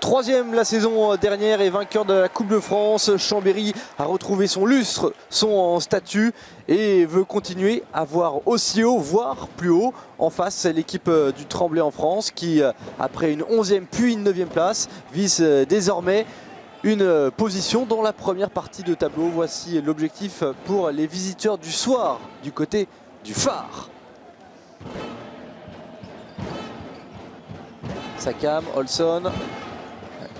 Troisième la saison dernière et vainqueur de la Coupe de France, Chambéry a retrouvé son lustre, son statut et veut continuer à voir aussi haut, voire plus haut. En face, l'équipe du Tremblay en France qui, après une 11e puis une 9e place, vise désormais une position dans la première partie de tableau. Voici l'objectif pour les visiteurs du soir du côté du phare. Siakam, Olson.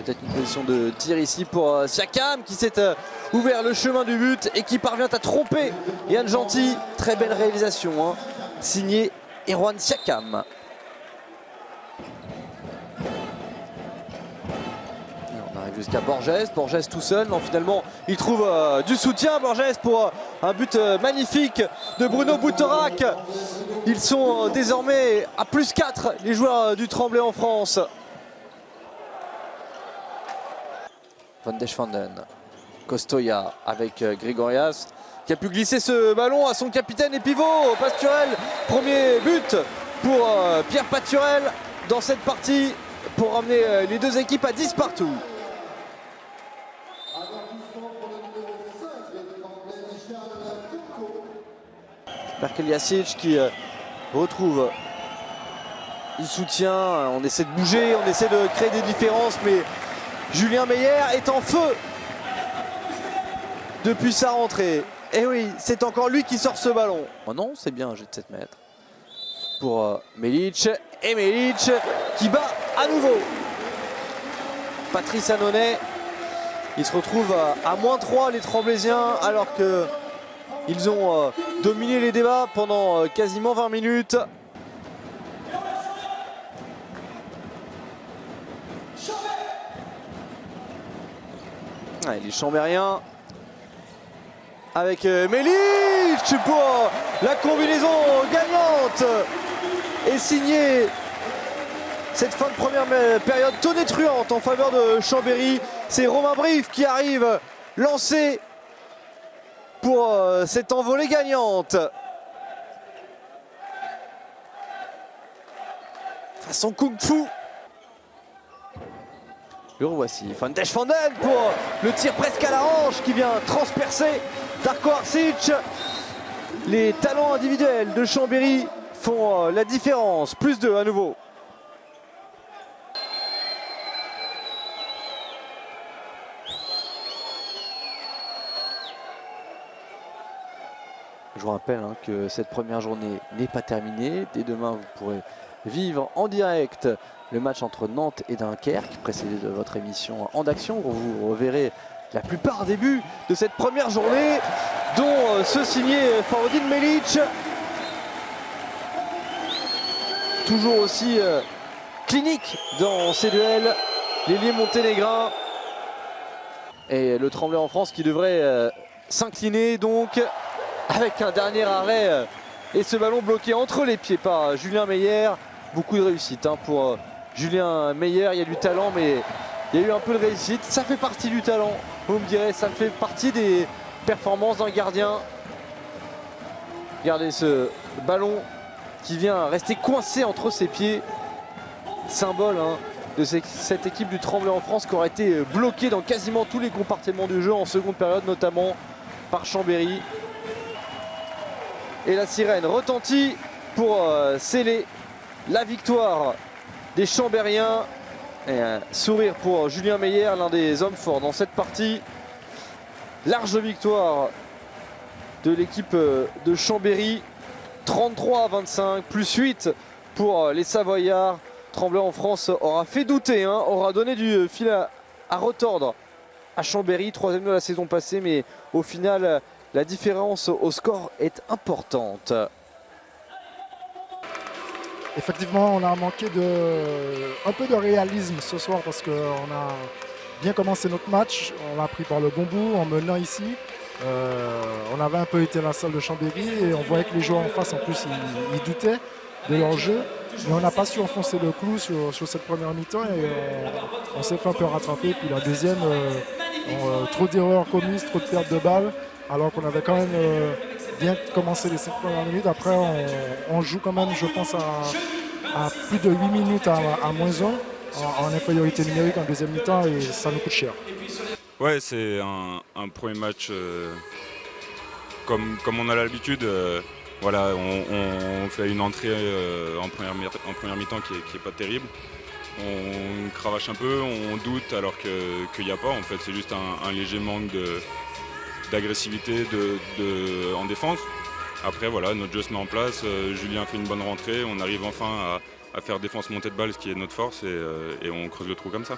Peut-être une position de tir ici pour Siakam qui s'est ouvert le chemin du but et qui parvient à tromper Yann Gentil. Très belle réalisation, hein, signé Erwan Siakam. On arrive jusqu'à Borges, Borges tout seul. Non, finalement, il trouve du soutien, Borges, pour un but magnifique de Bruno Boutorac. Ils sont désormais à +4, les joueurs du Tremblay en France. Van Deschwanden, Costoya avec Grigorias qui a pu glisser ce ballon à son capitaine et pivot Paturel. Premier but pour Pierre Paturel dans cette partie pour ramener les deux équipes à 10 partout. Berkel Jasic qui retrouve du soutien. On essaie de bouger, on essaie de créer des différences, mais Julien Meyer est en feu depuis sa rentrée. Et oui, c'est encore lui qui sort ce ballon. Oh non, c'est bien un jet de 7 mètres pour Melic. Et Melic qui bat à nouveau Patrice Annonay. Il se retrouve à -3 les Tremblaysiens alors qu'ils ont dominé les débats pendant quasiment 20 minutes. Les Chambériens avec Melic pour la combinaison gagnante et signé cette fin de première période tonitruante en faveur de Chambéry. C'est Romain Brive qui arrive lancé pour cette envolée gagnante. Façon kung-fu. Le revoici, Van Deschwanden pour le tir presque à la hanche qui vient transpercer Darko Arsic. Les talents individuels de Chambéry font la différence. +2 à nouveau. Je vous rappelle que cette première journée n'est pas terminée. Dès demain, vous pourrez vivre en direct le match entre Nantes et Dunkerque, précédé de votre émission En Action, où vous reverrez la plupart des buts de cette première journée, dont ceux signés Faroudine Melic. Toujours aussi clinique dans ces duels, l'ailier monténégrin. Et le Tremblay en France qui devrait s'incliner donc avec un dernier arrêt et ce ballon bloqué entre les pieds par Julien Meyer. Beaucoup de réussite pour Julien Meyer. Il y a du talent, mais il y a eu un peu de réussite. Ça fait partie du talent, vous me direz, ça fait partie des performances d'un gardien. Regardez ce ballon qui vient rester coincé entre ses pieds. Symbole de cette équipe du Tremblay en France qui aurait été bloquée dans quasiment tous les compartiments du jeu en seconde période, notamment par Chambéry. Et la sirène retentit pour sceller la victoire des Chambériens. Et un sourire pour Julien Meyer, l'un des hommes forts dans cette partie. Large victoire de l'équipe de Chambéry. 33-25, +8 pour les Savoyards. Tremblay en France aura fait douter, aura donné du fil à retordre à Chambéry. 3e de la saison passée, mais au final, la différence au score est importante. Effectivement, on a manqué un peu de réalisme ce soir parce qu'on a bien commencé notre match. On l'a pris par le bon bout en menant ici. On avait un peu été la salle de Chambéry et on voyait que les joueurs en face, en plus, ils doutaient de leur jeu. Mais on n'a pas su enfoncer le clou sur cette première mi-temps et on s'est fait un peu rattraper. Puis la deuxième, trop d'erreurs commises, trop de pertes de balles. Alors qu'on avait quand même bien commencé les 5 premières minutes. Après, on joue quand même, je pense, à plus de 8 minutes à -1. en infériorité numérique en deuxième mi-temps et ça nous coûte cher. Ouais, c'est un premier match comme on a l'habitude. Voilà, on fait une entrée en première mi-temps qui est pas terrible. On cravache un peu, on doute alors qu'il n'y a pas. En fait, c'est juste un léger manque d'agressivité en défense. Après, voilà, notre jeu se met en place. Julien fait une bonne rentrée. On arrive enfin à faire défense montée de balle, ce qui est notre force, et on creuse le trou comme ça.